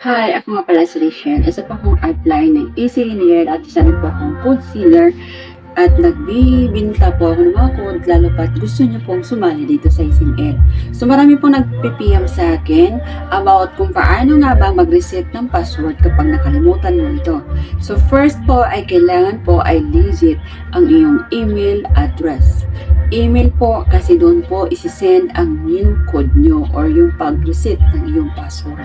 Hi, ako nga pala si Rachel. Isa pa akong upline ng Easy Linear at isa rin po akong food sealer at nagbibinta po ako ng mga code lalo pat gusto niyo pong sumali dito sa EasyLR. So marami pong nagpipiyam sa akin about kung paano nga ba mag-reset ng password kapag nakalimutan mo ito. So first po ay kailangan po ay legit ang iyong email address. Email po kasi doon po isi-send ang new code nyo or yung pag-reset ng iyong password.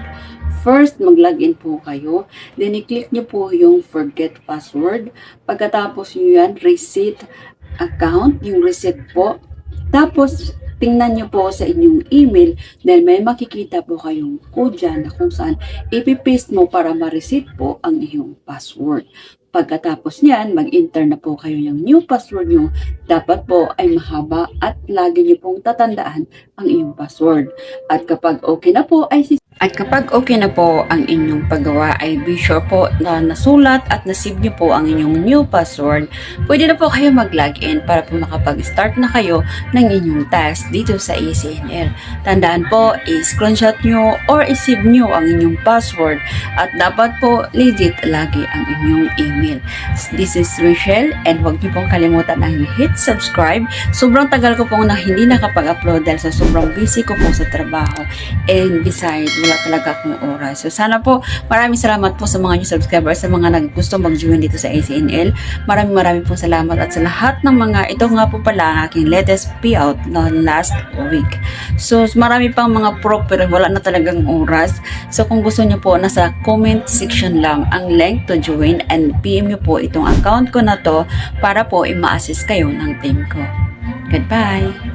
First, mag-login po kayo. Then, i-click nyo po yung forget password. Pagkatapos nyo yan, reset account, yung reset po. Tapos, tingnan nyo po sa inyong email dahil may makikita po kayong code dyan na kung saan ipipaste mo para ma-reset po ang iyong password. Pagkatapos niyan, mag-enter na po kayo ng new password nyo. Dapat po ay mahaba at lagi nyo pong tatandaan ang iyong password. At kapag okay na po, kapag okay na po ang inyong paggawa ay be sure po na nasulat at nasave nyo po ang inyong new password. Pwede na po kayo mag-login para po makapag-start na kayo ng inyong task dito sa EasyLR. Tandaan po, i-screenshot nyo or i-save nyo ang inyong password at dapat po legit lagi ang inyong email. This is Rachel and huwag nyo pong kalimutan ang hit subscribe. Sobrang tagal ko pong hindi nakapag-upload dahil sa sobrang busy ko po sa trabaho. And besides, wala talaga akong oras. So sana po, maraming salamat po sa mga new subscribers, sa mga gusto mag-join dito sa ACNL. Maraming po salamat at sa lahat ng mga, ito nga po pala ang aking latest payout na last week. So marami pang mga pro pero wala na talagang oras. So kung gusto niyo po, nasa comment section lang ang link to join and PM niyo po itong account ko na to para po i-ma-assist kayo ng team ko. Goodbye!